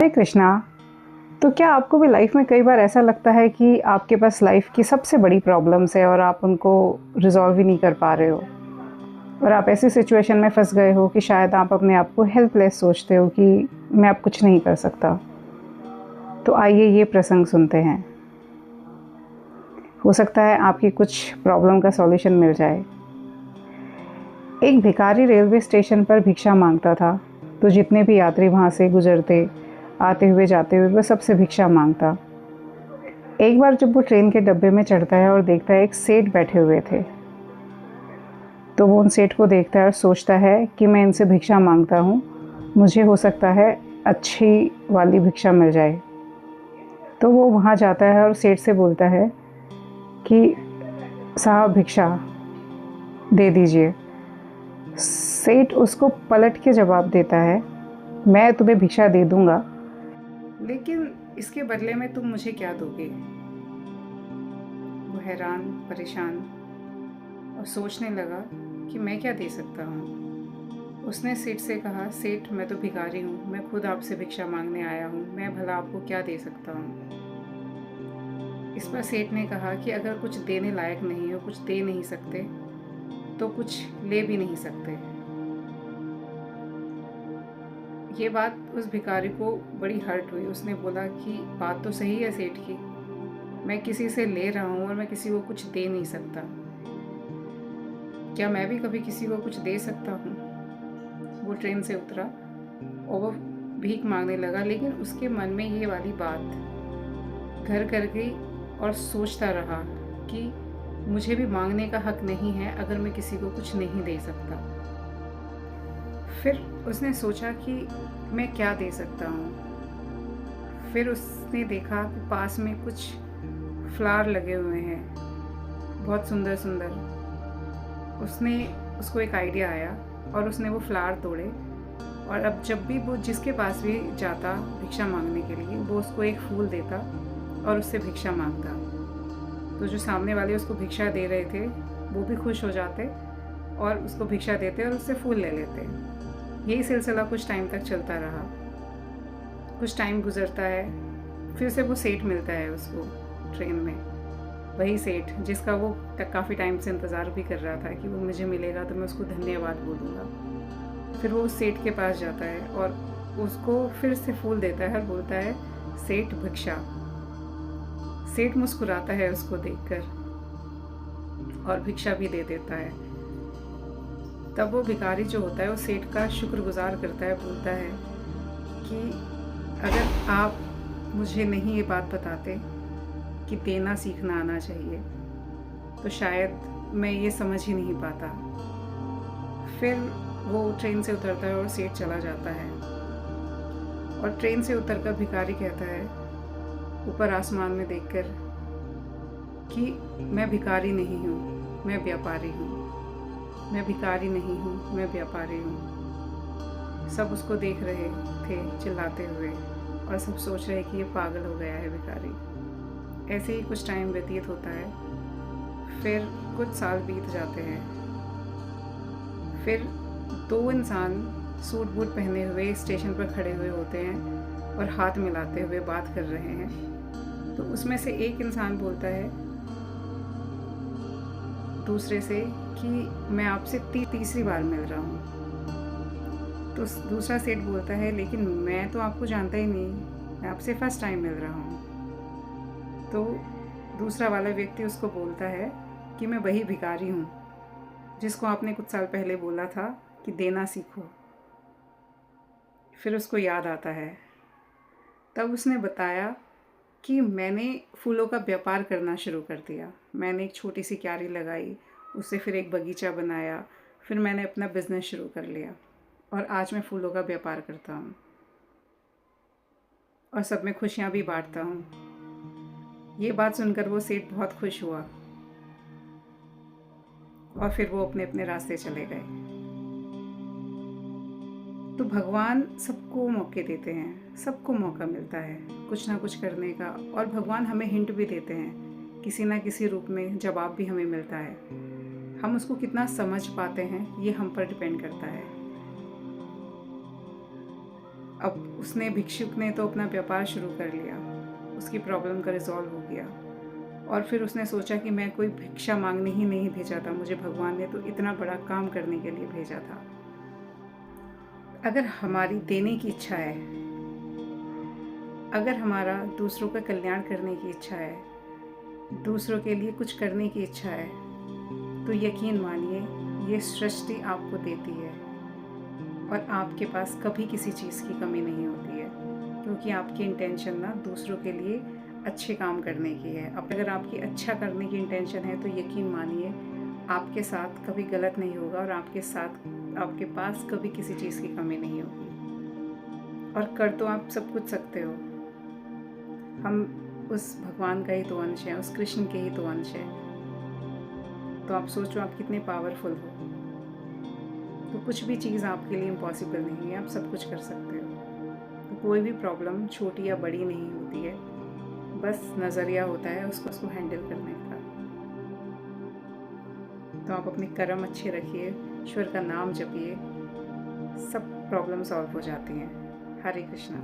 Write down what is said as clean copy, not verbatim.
हरे कृष्णा। तो क्या आपको भी लाइफ में कई बार ऐसा लगता है कि आपके पास लाइफ की सबसे बड़ी प्रॉब्लम्स है और आप उनको रिजॉल्व ही नहीं कर पा रहे हो और आप ऐसी सिचुएशन में फंस गए हो कि शायद आप अपने आप को हेल्पलेस सोचते हो कि मैं अब कुछ नहीं कर सकता? तो आइए ये प्रसंग सुनते हैं। हो सकता है आपकी कुछ प्रॉब्लम का सॉल्यूशन मिल जाए। एक भिखारी रेलवे स्टेशन पर भिक्षा मांगता था, तो जितने भी यात्री वहाँ से गुजरते, आते हुए जाते हुए, वह सबसे भिक्षा मांगता। एक बार जब वो ट्रेन के डब्बे में चढ़ता है और देखता है एक सेठ बैठे हुए थे, तो वो उन सेठ को देखता है और सोचता है कि मैं इनसे भिक्षा मांगता हूँ, मुझे हो सकता है अच्छी वाली भिक्षा मिल जाए। तो वो वहाँ जाता है और सेठ से बोलता है कि साहब भिक्षा दे दीजिए। सेठ उसको पलट के जवाब देता है, मैं तुम्हें भिक्षा दे दूंगा, लेकिन इसके बदले में तुम मुझे क्या दोगे? वो हैरान परेशान और सोचने लगा कि मैं क्या दे सकता हूँ। उसने सेठ से कहा, सेठ मैं तो भिखारी हूँ, मैं खुद आपसे भिक्षा मांगने आया हूँ, मैं भला आपको क्या दे सकता हूँ? इस पर सेठ ने कहा कि अगर कुछ देने लायक नहीं हो, कुछ दे नहीं सकते, तो कुछ ले भी नहीं सकते। ये बात उस भिखारी को बड़ी हर्ट हुई। उसने बोला कि बात तो सही है सेठ की, मैं किसी से ले रहा हूँ और मैं किसी को कुछ दे नहीं सकता, क्या मैं भी कभी किसी को कुछ दे सकता हूँ? वो ट्रेन से उतरा और वो भीख मांगने लगा, लेकिन उसके मन में ये वाली बात घर कर गई और सोचता रहा कि मुझे भी मांगने का हक नहीं है अगर मैं किसी को कुछ नहीं दे सकता। फिर उसने सोचा कि मैं क्या दे सकता हूँ। फिर उसने देखा कि पास में कुछ फ्लावर लगे हुए हैं, बहुत सुंदर सुंदर। उसको एक आइडिया आया और उसने वो फ्लावर तोड़े, और अब जब भी वो जिसके पास भी जाता भिक्षा मांगने के लिए, वो उसको एक फूल देता और उससे भिक्षा मांगता। तो जो सामने वाले उसको भिक्षा दे रहे थे वो भी खुश हो जाते और उसको भिक्षा देते और उससे फूल ले लेते। यही सिलसिला कुछ टाइम तक चलता रहा। कुछ टाइम गुजरता है, फिर से वो सेठ मिलता है उसको ट्रेन में। वही सेठ जिसका वो काफ़ी टाइम से इंतज़ार भी कर रहा था कि वो मुझे मिलेगा तो मैं उसको धन्यवाद बोलूँगा। फिर वो उस सेठ के पास जाता है और उसको फिर से फूल देता है और बोलता है, सेठ भिक्षा। सेठ मुस्कुराता है उसको देखकर और भिक्षा भी दे देता है। तब वो भिखारी जो होता है वो सेठ का शुक्रगुजार करता है, बोलता है कि अगर आप मुझे नहीं ये बात बताते कि देना सीखना आना चाहिए, तो शायद मैं ये समझ ही नहीं पाता। फिर वो ट्रेन से उतरता है और सेठ चला जाता है। और ट्रेन से उतरकर भिखारी कहता है ऊपर आसमान में देखकर कि मैं भिखारी नहीं हूँ, मैं व्यापारी हूँ। मैं भिखारी नहीं हूँ, मैं व्यापारी हूँ। सब उसको देख रहे थे चिल्लाते हुए और सब सोच रहे कि ये पागल हो गया है भिखारी। ऐसे ही कुछ टाइम व्यतीत होता है। फिर कुछ साल बीत जाते हैं। फिर दो इंसान सूट बूट पहने हुए स्टेशन पर खड़े हुए होते हैं और हाथ मिलाते हुए बात कर रहे हैं। तो उसमें से एक इंसान बोलता है दूसरे से कि मैं आपसे तीसरी बार मिल रहा हूँ। तो दूसरा सेठ बोलता है, लेकिन मैं तो आपको जानता ही नहीं, मैं आपसे फर्स्ट टाइम मिल रहा हूँ। तो दूसरा वाला व्यक्ति उसको बोलता है कि मैं वही भिखारी हूँ जिसको आपने कुछ साल पहले बोला था कि देना सीखो। फिर उसको याद आता है। तब उसने बताया कि मैंने फूलों का व्यापार करना शुरू कर दिया। मैंने एक छोटी सी क्यारी लगाई, उससे फिर एक बगीचा बनाया, फिर मैंने अपना बिजनेस शुरू कर लिया और आज मैं फूलों का व्यापार करता हूँ और सब में खुशियाँ भी बांटता हूँ। ये बात सुनकर वो सेठ बहुत खुश हुआ और फिर वो अपने अपने रास्ते चले गए। तो भगवान सबको मौके देते हैं, सबको मौका मिलता है कुछ ना कुछ करने का, और भगवान हमें हिंट भी देते हैं, किसी ना किसी रूप में जवाब भी हमें मिलता है। हम उसको कितना समझ पाते हैं ये हम पर डिपेंड करता है। अब उसने भिक्षुक ने तो अपना व्यापार शुरू कर लिया, उसकी प्रॉब्लम का रिजॉल्व हो गया। और फिर उसने सोचा कि मैं कोई भिक्षा मांगने ही नहीं भेजा था, मुझे भगवान ने तो इतना बड़ा काम करने के लिए भेजा था। अगर हमारी देने की इच्छा है, अगर हमारा दूसरों का कल्याण करने की इच्छा है, दूसरों के लिए कुछ करने की इच्छा है, तो यकीन मानिए ये सृष्टि आपको देती है और आपके पास कभी किसी चीज़ की कमी नहीं होती है, क्योंकि आपकी इंटेंशन ना दूसरों के लिए अच्छे काम करने की है। अब अगर आपकी अच्छा करने की इंटेंशन है तो यकीन मानिए आपके साथ कभी गलत नहीं होगा और आपके पास कभी किसी चीज़ की कमी नहीं होगी। और कर तो आप सब कुछ सकते हो, हम उस भगवान का ही तो अंश है, उस कृष्ण के ही तो अंश है। तो आप सोचो आप कितने पावरफुल हो। तो कुछ भी चीज़ आपके लिए इम्पॉसिबल नहीं है, आप सब कुछ कर सकते हो। तो कोई भी प्रॉब्लम छोटी या बड़ी नहीं होती है, बस नज़रिया होता है उसको हैंडल करने का। तो आप अपने कर्म अच्छे रखिए, ईश्वर का नाम जपिए, सब प्रॉब्लम सॉल्व हो जाती हैं। हरे कृष्णा।